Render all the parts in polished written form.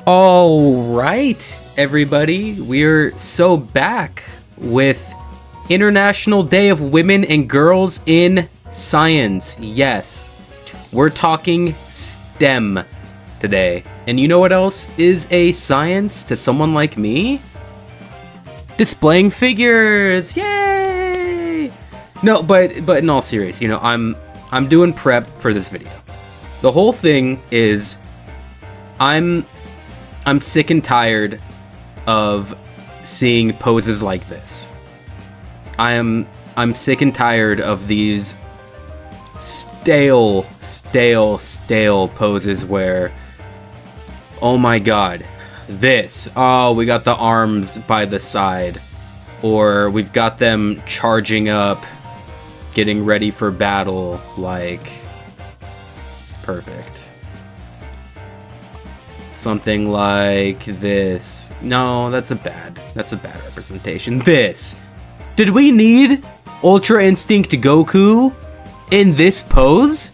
All right, everybody, we're so back with International Day of Women and Girls in Science. Yes, we're talking STEM today. And you know what else is a science to someone like me? Displaying figures. Yay! No, but in all seriousness, you know, I'm doing prep for this video. The whole thing is I'm sick and tired of seeing poses like this. I'm sick and tired of these stale poses where, oh my god, this, oh, we got the arms by the side, or we've got them charging up, getting ready for battle, like, perfect. Something like this. No, that's a bad representation. This. Did we need Ultra Instinct Goku in this pose?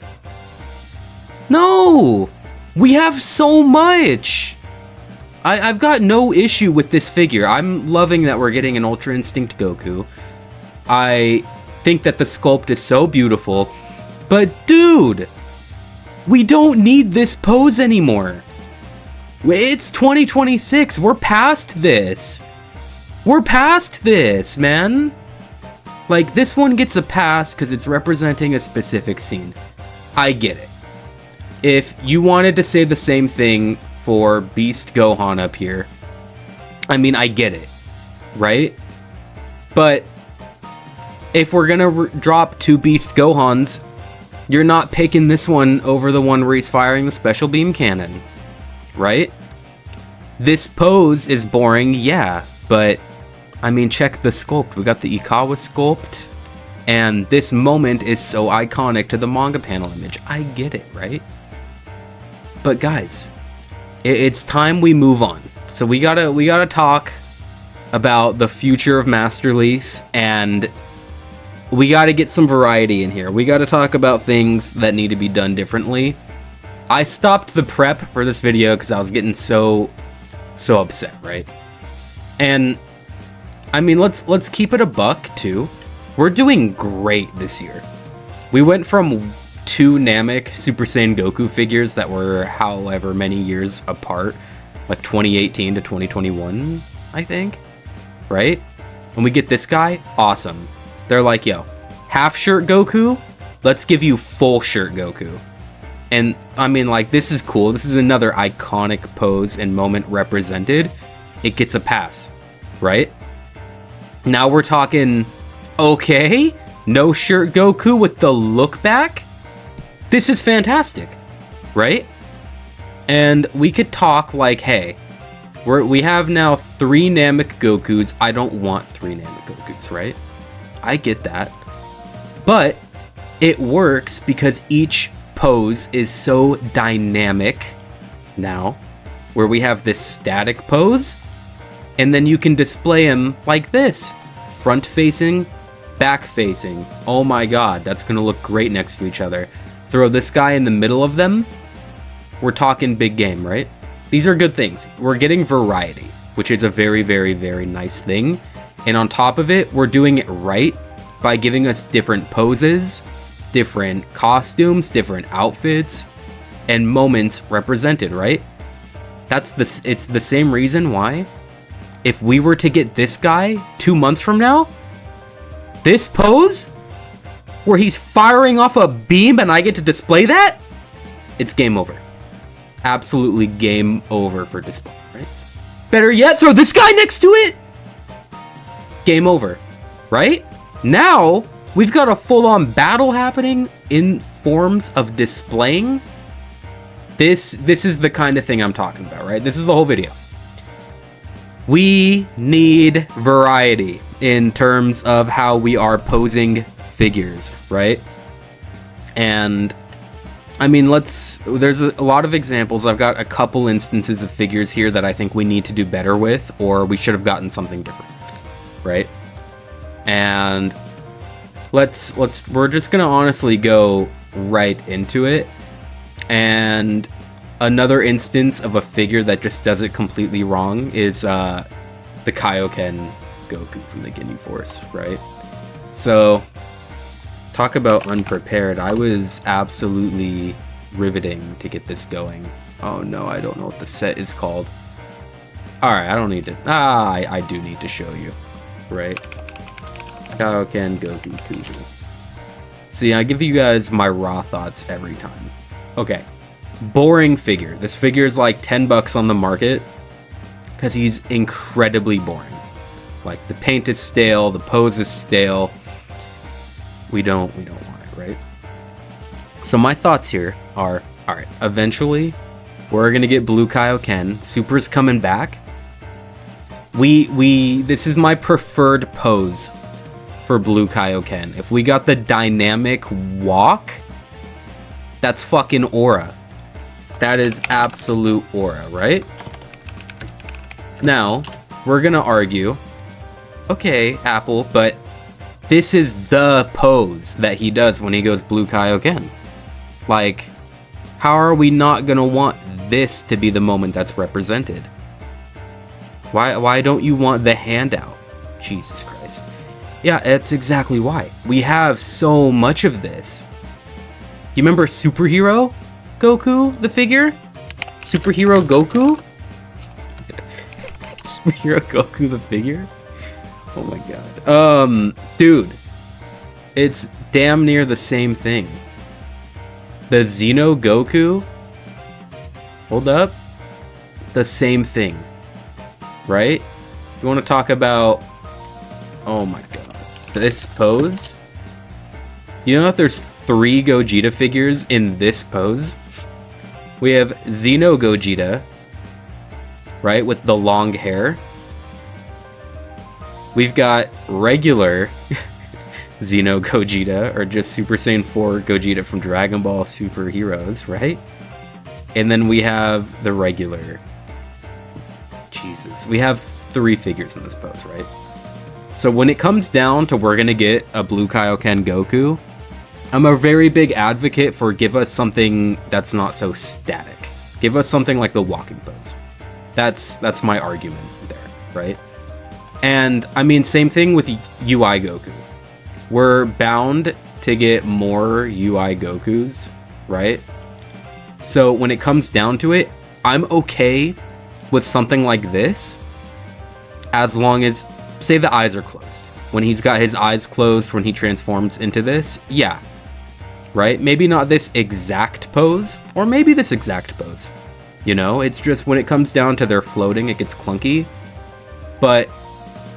No! We have so much! I've got no issue with this figure. I'm loving that we're getting an Ultra Instinct Goku. I think that the sculpt is so beautiful. But dude! We don't need this pose anymore. It's 2026. We're past this. We're past this, man. Like, this one gets a pass because it's representing a specific scene. I get it. If you wanted to say the same thing for Beast Gohan up here, I mean, I get it, right? But if we're gonna drop two Beast Gohans, you're not picking this one over the one where he's firing the special beam cannon. Right? This pose is boring, yeah, but I mean, check the sculpt. We got the Ikawa sculpt, and this moment is so iconic to the manga panel image. I get it, right? But guys, it's time we move on. So we gotta talk about the future of Masterlease, and we gotta get some variety in here. We gotta talk about things that need to be done differently. I stopped the prep for this video because I was getting so upset, right? And I mean, let's keep it a buck too. We're doing great this year. We went from 2 Namek Super Saiyan Goku figures that were however many years apart, like 2018 to 2021, I think, right? And we get this guy, awesome. They're like, yo, half shirt Goku, let's give you full shirt Goku. And I mean, like, this is cool. This is another iconic pose and moment represented. It gets a pass, right? Now we're talking, okay, no shirt Goku with the look back. This is fantastic, right? And we could talk like, hey, we have now 3 Namek Gokus. I don't want 3 Namek Gokus, right? I get that. But it works because each pose is so dynamic now, where we have this static pose, and then you can display him like this, front facing, back facing. Oh my god, that's gonna look great next to each other. Throw this guy in the middle of them. We're talking big game, right? These are good things. We're getting variety, which is a very, very, very nice thing. And on top of it, we're doing it right by giving us different poses, different costumes, different outfits, and moments represented, right? It's the same reason why, if we were to get this guy 2 months from now, this pose, where he's firing off a beam and I get to display that, it's game over. Absolutely game over for display, right? Better yet, throw this guy next to it! Game over, right? Now, we've got a full-on battle happening in forms of displaying. This is the kind of thing I'm talking about, right? This is the whole video. We need variety in terms of how we are posing figures, right? And I mean, there's a lot of examples. I've got a couple instances of figures here that I think we need to do better with, or we should have gotten something different, right? And we're just gonna honestly go right into it. And Another instance of a figure that just does it completely wrong is the Kaioken Goku from the Ginyu Force, right? So, talk about unprepared. I was absolutely riveting to get this going. Oh no, I don't know what the set is called. Alright, I don't need to... I do need to show you, right? Kaioken Goku Kuju. So yeah, I give you guys my raw thoughts every time. Okay, boring figure. This figure is like $10 on the market because he's incredibly boring. Like, the paint is stale, the pose is stale. We don't want it, right? So my thoughts here are, alright, eventually we're gonna get Blue Kaioken. Super's coming back. This is my preferred pose for Blue Kaioken. If we got the dynamic walk, that's fucking aura. That is absolute aura, right? Now, we're gonna argue, okay, Apple, but this is the pose that he does when he goes Blue Kaioken. Like, how are we not gonna want this to be the moment that's represented? Why don't you want the handout? Jesus Christ. Yeah, that's exactly why. We have so much of this. You remember Superhero Goku, the figure? Superhero Goku? Superhero Goku, the figure? Oh my god. Dude. It's damn near the same thing. The Xeno Goku? Hold up. The same thing. Right? You want to talk about... Oh my god. This pose? You know if there's 3 Gogeta figures in this pose? We have Xeno Gogeta, right, with the long hair. We've got regular Xeno Gogeta, or just Super Saiyan 4 Gogeta from Dragon Ball Super Heroes, right? And then we have the regular. Jesus. We have 3 figures in this pose, right? So when it comes down to we're gonna get a Blue Kaioken Goku, I'm a very big advocate for give us something that's not so static. Give us something like the walking pose. That's my argument there, right? And I mean, same thing with UI Goku. We're bound to get more UI Gokus, right? So when it comes down to it, I'm okay with something like this, as long as, say the eyes are closed. When he's got his eyes closed, when he transforms into this, yeah, right? Maybe not this exact pose, or maybe this exact pose. You know, it's just when it comes down to their floating, it gets clunky. But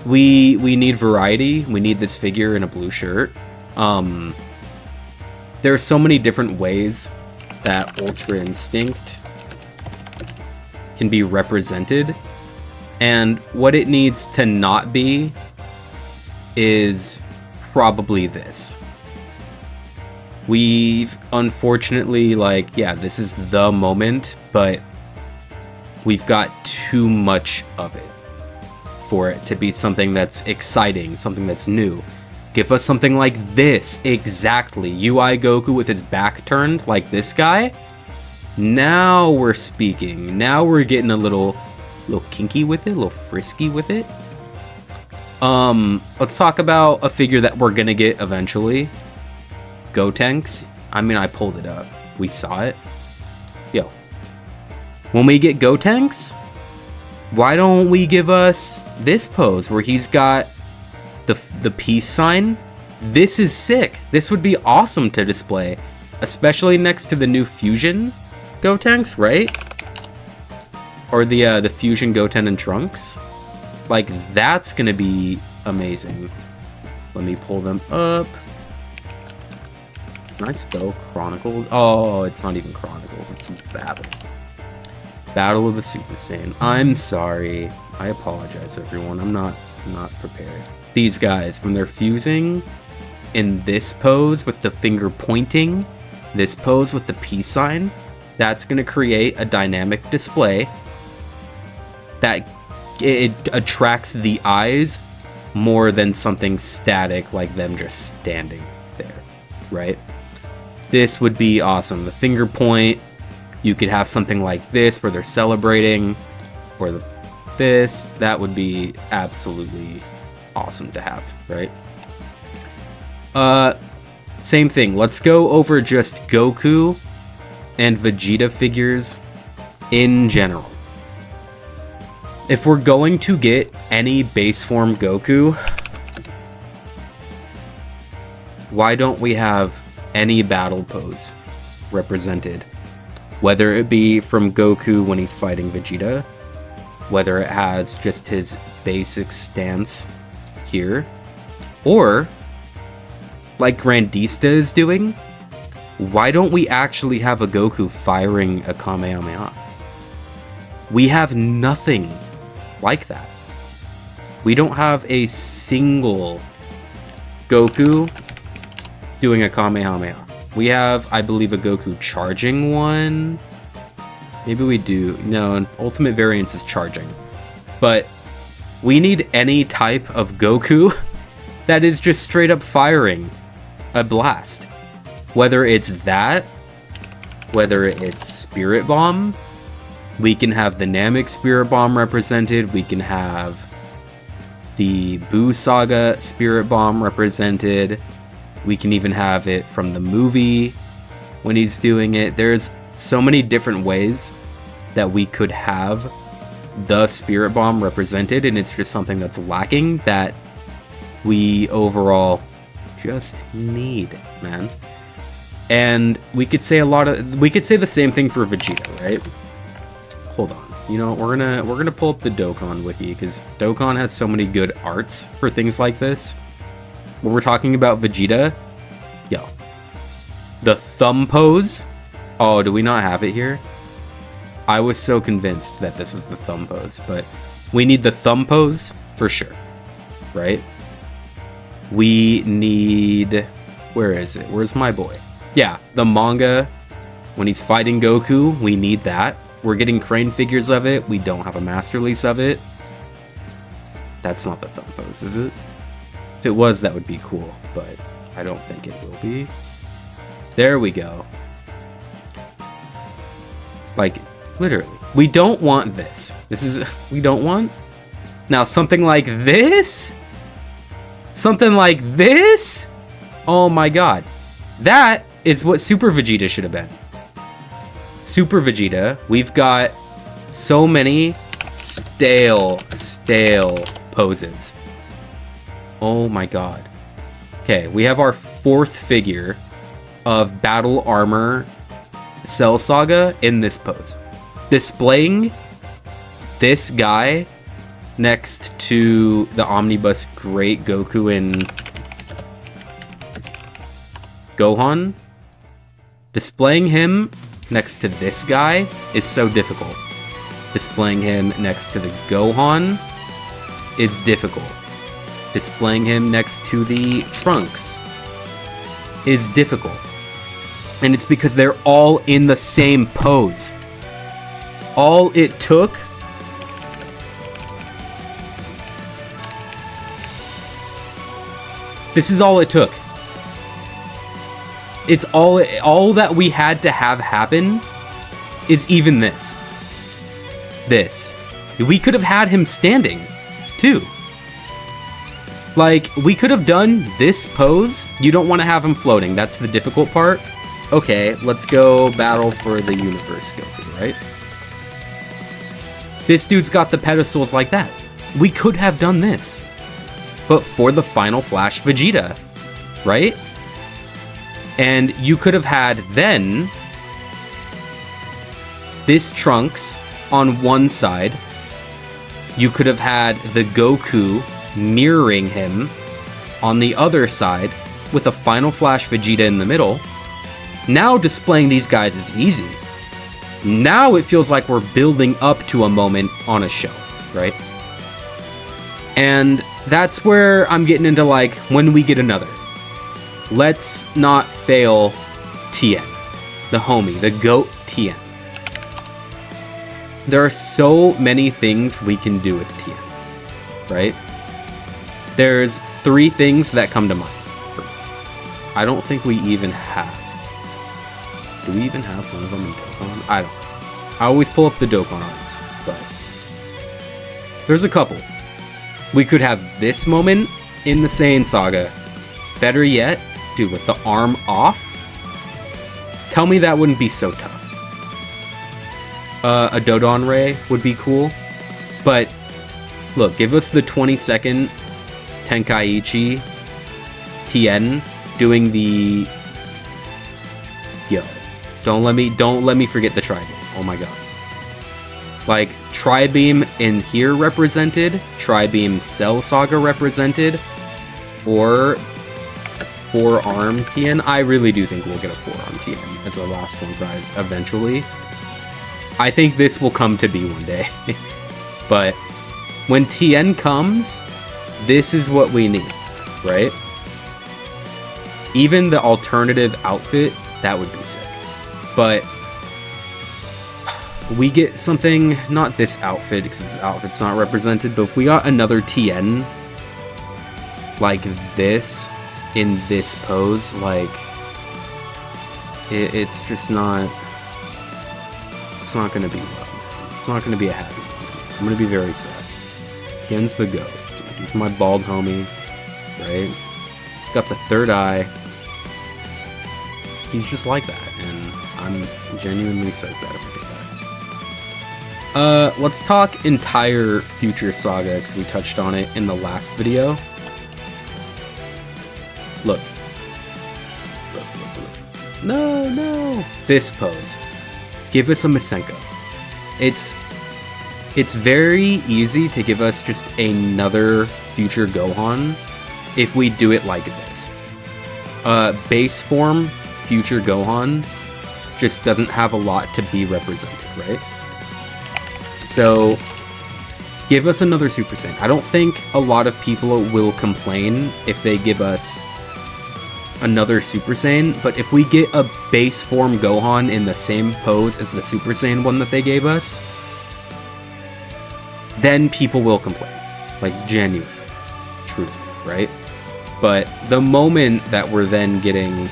we need variety. We need this figure in a blue shirt. There are so many different ways that Ultra Instinct can be represented, and what it needs to not be is probably this. We've unfortunately, like, yeah, this is the moment, but we've got too much of it for it to be something that's exciting, something that's new. Give us something like this, exactly. UI Goku with his back turned, like this guy. Now we're speaking. Now we're getting a little kinky with it, a little frisky with it. Let's talk about a figure that we're gonna get eventually. Gotenks. I mean, I pulled it up. We saw it. Yo. When we get Gotenks, why don't we give us this pose where he's got the peace sign? This is sick. This would be awesome to display, especially next to the new Fusion Gotenks, right? Or the Fusion Goten and Trunks. Like, that's gonna be amazing. Let me pull them up. Can I spell Chronicles? Oh, it's not even Chronicles, it's Battle. Battle of the Super Saiyan. I'm sorry. I apologize, everyone. I'm not prepared. These guys, when they're fusing in this pose with the finger pointing, this pose with the peace sign, that's going to create a dynamic display that it attracts the eyes more than something static like them just standing there, right? This would be awesome. The finger point You could have something like this where they're celebrating, or this. That would be absolutely awesome to have, right? Same thing. Let's go over just Goku and Vegeta figures in general. If we're going to get any base form Goku, why don't we have any battle pose represented? Whether it be from Goku when he's fighting Vegeta, whether it has just his basic stance here, or like Grandista is doing, why don't we actually have a Goku firing a Kamehameha? We have nothing like that. We don't have a single Goku doing a Kamehameha. We have, I believe, a Goku charging one. Maybe we do. No, Ultimate Variance is charging. But we need any type of Goku that is just straight up firing a blast. Whether it's that, whether it's Spirit Bomb, we can have the Namek Spirit Bomb represented, we can have the Buu Saga Spirit Bomb represented, we can even have it from the movie when he's doing it. There's so many different ways that we could have the Spirit Bomb represented, and it's just something that's lacking that we overall just need, man. And we could say the same thing for Vegeta, right? Hold on. You know, we're gonna pull up the Dokkan wiki, because Dokkan has so many good arts for things like this. When we're talking about Vegeta, yo, the thumb pose. Oh, do we not have it here? I was so convinced that this was the thumb pose, but we need the thumb pose for sure, right? We need, where is it? Where's my boy? Yeah, the manga, when he's fighting Goku, we need that. We're getting Crane figures of it. We don't have a master release of it. That's not the thumb pose, is it? If it was, that would be cool, but I don't think it will be. There we go. Like, literally. We don't want this. We don't want. Now, something like this? Something like this? Oh my god. That is what Super Vegeta should have been. Super Vegeta, we've got so many stale poses. Oh my god. Okay, we have our fourth figure of Battle Armor Cell Saga in this pose. Displaying this guy next to the Omnibus Great Goku and Gohan. Displaying him next to this guy is so difficult. Displaying him next to the Gohan is difficult. Displaying him next to the Trunks is difficult. And it's because they're all in the same pose. All it took this is all it took. It's all that we had to have happen is even this. This. We could have had him standing, too. Like, we could have done this pose. You don't want to have him floating. That's the difficult part. Okay, let's go battle for the universe, Goku, right? This dude's got the pedestals like that. We could have done this. But for the Final Flash Vegeta, right? And you could have had then this Trunks on one side. You could have had the Goku mirroring him on the other side with a Final Flash Vegeta in the middle. Now displaying these guys is easy. Now it feels like we're building up to a moment on a shelf, right? And that's where I'm getting into, like, when we get another. Let's not fail Tien, the homie, the GOAT Tien. There are so many things we can do with Tien, right? There's 3 things that come to mind. I don't think we even have Do we even have one of them in Dokkan? I don't know. I always pull up the Dokkan arts, but there's a couple. We could have this moment in the Saiyan Saga. Better yet, dude, with the arm off. Tell me that wouldn't be so tough. A Dodon Ray would be cool, but look, give us the 20-second Tenkaichi Tien doing the Don't let me forget the Tri-Beam. Oh my god. Like, Tri-Beam in here represented, Tri-Beam Cell Saga represented, or 4-arm Tien. I really do think we'll get a 4-arm Tien as our last one prize eventually. I think this will come to be one day. But when Tien comes, this is what we need, right? Even the alternative outfit, that would be sick. But we get something, not this outfit, because this outfit's not represented, but if we got another Tien like this, in this pose, like, it's just not, it's not gonna be well. It's not gonna be a happy one. I'm gonna be very sad. Tien's the GOAT, dude. He's my bald homie, right? He's got the third eye. He's just like that, and I'm genuinely so sad if I get that. Let's talk entire Future Saga, because we touched on it in the last video. Look. No. This pose. Give us a Masenko. It's very easy to give us just another Future Gohan if we do it like this. Base form Future Gohan just doesn't have a lot to be represented, right? So, give us another Super Saiyan. I don't think a lot of people will complain if they give us another Super Saiyan, but if we get a base form Gohan in the same pose as the Super Saiyan one that they gave us, then people will complain. Like, genuinely. Truly, right? But the moment that we're then getting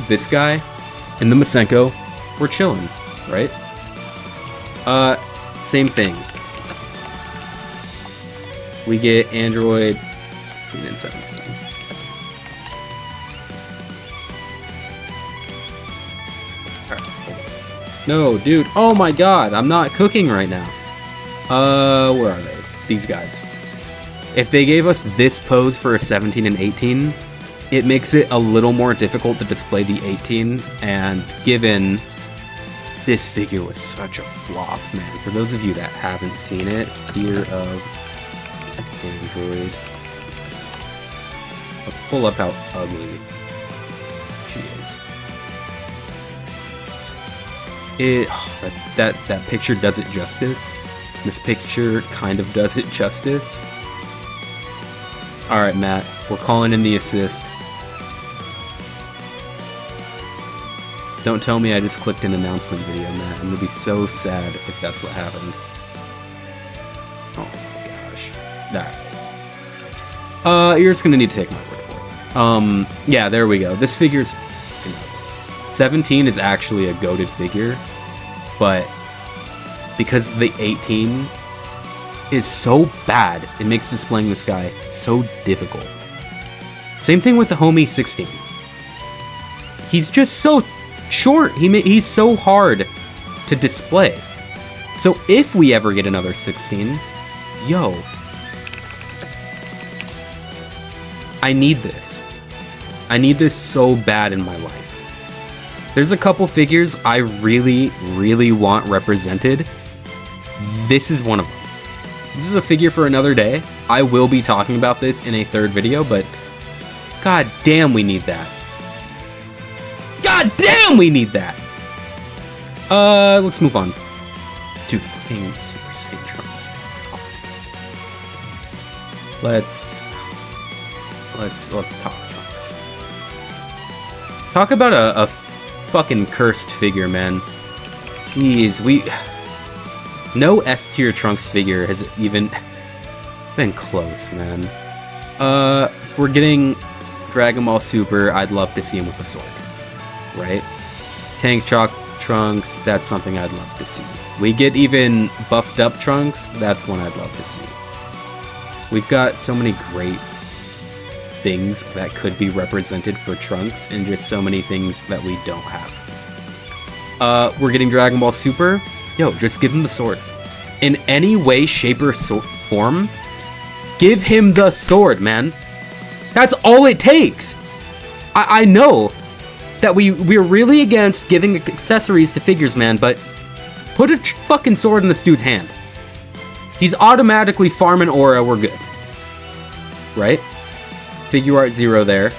this guy and the Masenko, we're chilling, right? Same thing. We get Android 16 and 17. Alright, hold on. No, dude. Oh my god, I'm not cooking right now. Where are they? These guys. If they gave us this pose for a 17 and 18, it makes it a little more difficult to display the 18, and given this figure was such a flop, man. For those of you that haven't seen it, Fear of Android. Let's pull up how ugly she is. That picture does it justice. This picture kind of does it justice. Alright, Matt, we're calling in the assist. Don't tell me I just clicked an announcement video, Matt. I'm gonna be so sad if that's what happened. Oh my gosh. Alright. You're just gonna need to take my word for it. Yeah, there we go. This figure's... 17 is actually a goated figure, but because the 18 is so bad, it makes displaying this guy so difficult. Same thing with the homie 16. He's just so short. He's so hard to display. So if we ever get another 16, yo, I need this. I need this so bad in my life. There's a couple figures I really, really want represented. This is one of them. This is a figure for another day. I will be talking about this in a third video, but god damn we need that. God damn we need that! Let's move on. Dude, fucking Super Saiyan Trunks. Let's talk Trunks. Talk about a fucking cursed figure, man. Jeez, no S-tier Trunks figure has even been close, man. If we're getting Dragon Ball Super, I'd love to see him with a sword. right? Tank Chalk Trunks, that's something I'd love to see. We get even buffed up Trunks, that's one I'd love to see. We've got so many great things that could be represented for Trunks, and just so many things that we don't have. We're getting Dragon Ball Super. Yo, just give him the sword. In any way, shape, or form, give him the sword, man. That's all it takes. I know that we're really against giving accessories to figures, man, but put a fucking sword in this dude's hand. He's automatically farming aura, we're good. Right? Figure Art 0 there.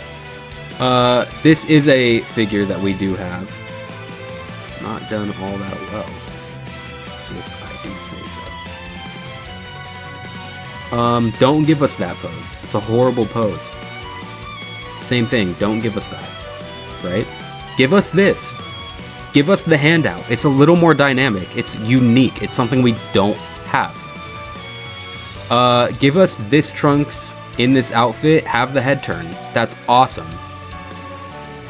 This is a figure that we do have. Not done all that well, if I do say so. Don't give us that pose. It's a horrible pose. Same thing, don't give us that. Right? Give us this. Give us the handout. It's a little more dynamic. It's unique. It's something we don't have. Give us this Trunks in this outfit. Have the head turn. That's awesome.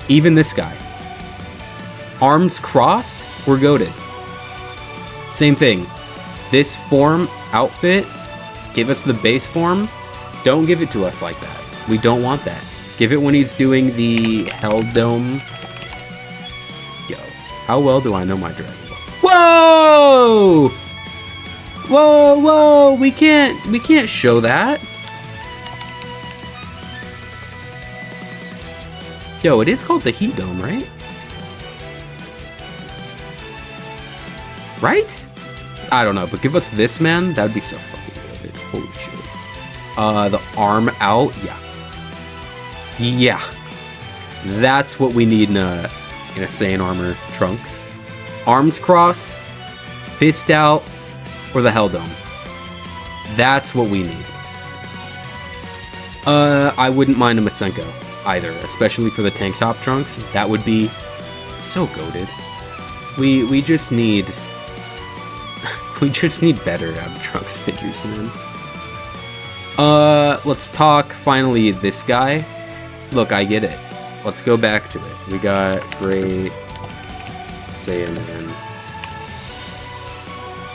Even this guy. Arms crossed. We're goated. Same thing. This form, outfit. Give us the base form. Don't give it to us like that. We don't want that. Give it when he's doing the Hell Dome. Yo, how well do I know my Dragon Ball? Whoa! Whoa, whoa! We can't show that. Yo, it is called the Heat Dome, right? Right? I don't know, but give us this, man. That'd be so fucking good. Holy shit. The arm out, yeah. Yeah, that's what we need in a Saiyan armor Trunks. Arms crossed, fist out, or the Hell Dome. That's what we need. I wouldn't mind a Masenko either, especially for the tank top Trunks. That would be so goated. We just need better out of Trunks figures, man. Let's talk finally this guy. Look, I get it. Let's go back to it. We got Great Saiyan Man.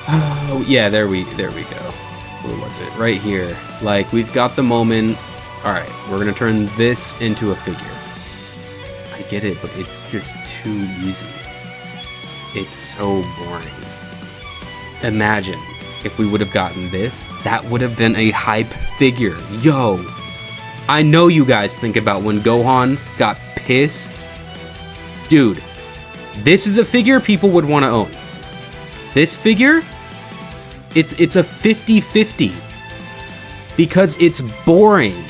Oh, yeah, there we go. Where was it? Right here. Like, we've got the moment. Alright, we're gonna turn this into a figure. I get it, but it's just too easy. It's so boring. Imagine if we would have gotten this. That would have been a hype figure. Yo! I know you guys think about when Gohan got pissed. Dude, this is a figure people would want to own. This figure, it's a 50-50 because it's boring.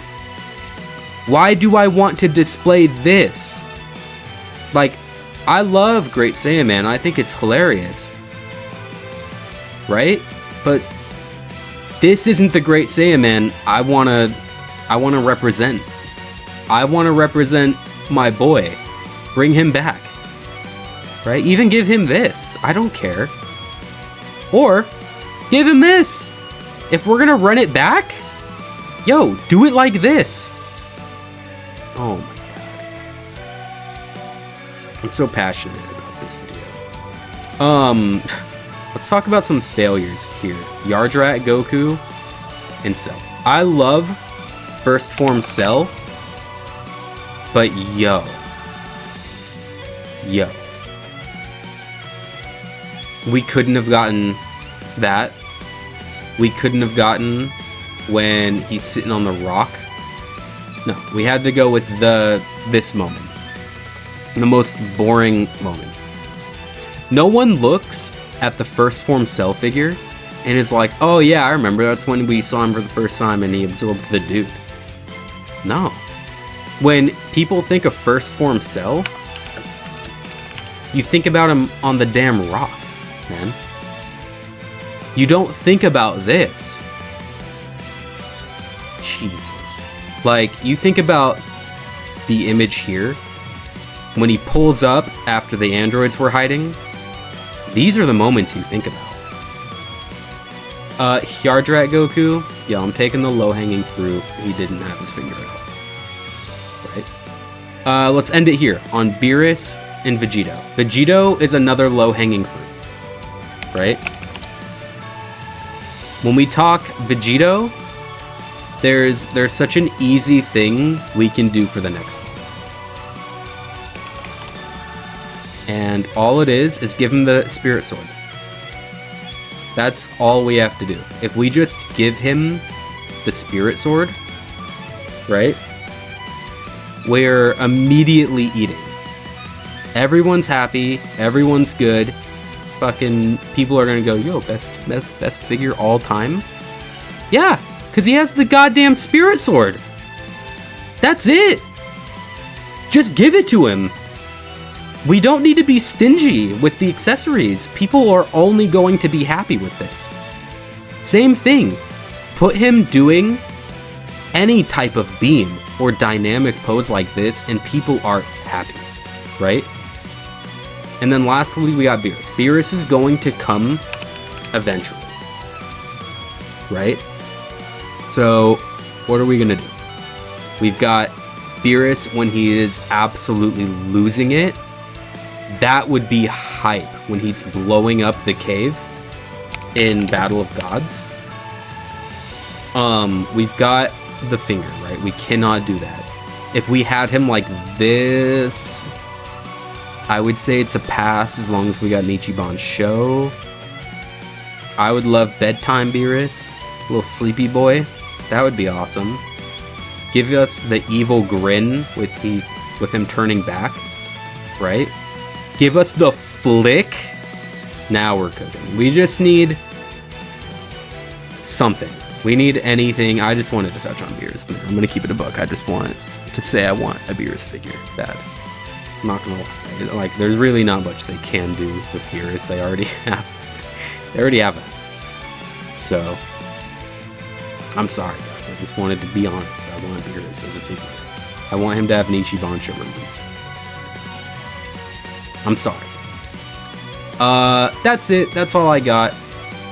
Why do I want to display this? Like, I love Great Saiyan Man. I think it's hilarious. Right? But this isn't the Great Saiyan Man I want to represent. I want to represent my boy. Bring him back. Right? Even give him this. I don't care. Or give him this. If we're gonna run it back, yo, do it like this. Oh my god. I'm so passionate about this video. Let's talk about some failures here. Yardrat, Goku, and Cell. I love First Form Cell, but yo, we couldn't have gotten that. We couldn't have gotten when he's sitting on the rock. No, we had to go with this moment, the most boring moment. No one looks at the First Form Cell figure and is like, oh yeah, I remember, that's when we saw him for the first time and he absorbed the dude. No. When people think of First Form Cell, you think about him on the damn rock, man. You don't think about this. Jesus. Like, you think about the image here, when he pulls up after the androids were hiding. These are the moments you think about. Yardrat Goku, yeah, I'm taking the low-hanging fruit. He didn't have his finger out. Right? Let's end it here on Beerus and Vegito. Vegito is another low-hanging fruit, right? When we talk Vegito, there's such an easy thing we can do for the next one. And all it is give him the Spirit Sword. That's all we have to do. If we just give him the Spirit Sword, right? We're immediately eating. Everyone's happy. Everyone's good. Fucking people are gonna go, yo, best figure all time? Yeah, because he has the goddamn Spirit Sword. That's it. Just give it to him. We don't need to be stingy with the accessories. People are only going to be happy with this. Same thing. Put him doing any type of beam or dynamic pose like this and people are happy, right? And then lastly, we got Beerus. Beerus is going to come eventually, right? So what are we gonna do? We've got Beerus when he is absolutely losing it. That would be hype when he's blowing up the cave in Battle of Gods. We've got the finger, right? We cannot do that. If we had him like this, I would say it's a pass as long as we got an Ichiban show. I would love bedtime Beerus, little sleepy boy. That would be awesome. Give us the evil grin with him turning back, right? Give us the flick. Now we're cooking. We just need something. We need anything. I just wanted to touch on Beerus. I'm gonna keep it a buck. I just want to say I want a Beerus figure. Bad. I'm not gonna lie. Like, there's really not much they can do with Beerus. They already have. They already have it. So I'm sorry, guys. I just wanted to be honest. I want Beerus as a figure. I want him to have an Ichiban show release. I'm sorry. That's it. That's all I got.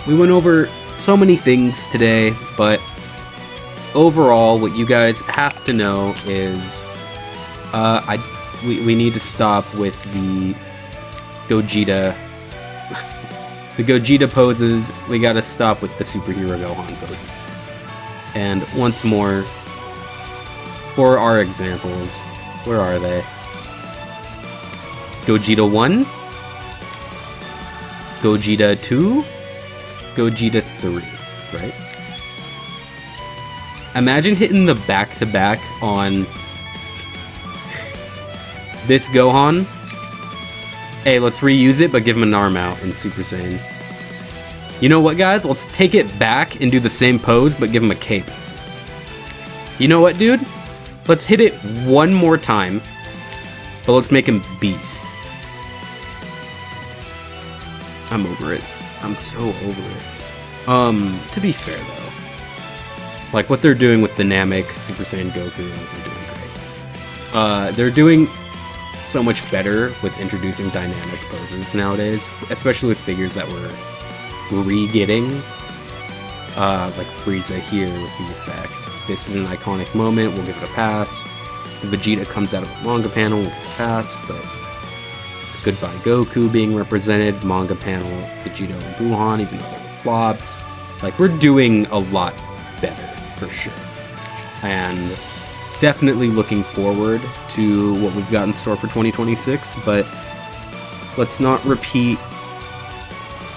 We went over so many things today, but overall, what you guys have to know is we need to stop with the Gogeta the Gogeta poses. We gotta stop with the superhero Gohan poses. And once more, for our examples, where are they? Gogeta 1, Gogeta 2, Gogeta 3, right? Imagine hitting the back-to-back on this Gohan. Hey, let's reuse it, but give him an arm out in Super Saiyan. You know what, guys? Let's take it back and do the same pose, but give him a cape. You know what, dude? Let's hit it one more time, but let's make him Beast. I'm over it. I'm so over it. To be fair, though, like what they're doing with the Namek, Super Saiyan Goku, they're doing great. They're doing so much better with introducing dynamic poses nowadays, especially with figures that we're re-getting. Like Frieza here with the effect. This is an iconic moment, we'll give it a pass. The Vegeta comes out of a manga panel, we'll give it a pass, but Goodbye Goku being represented, manga panel, Vegeta and Buhan, even though they were flops. Like, we're doing a lot better, for sure. And definitely looking forward to what we've got in store for 2026, but let's not repeat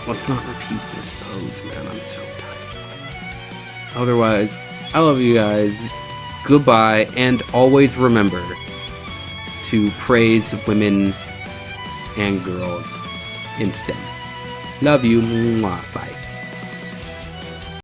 this pose, man. I'm so tired. Otherwise, I love you guys. Goodbye, and always remember to praise women and girls in STEM. Love you. Mwah. Bye.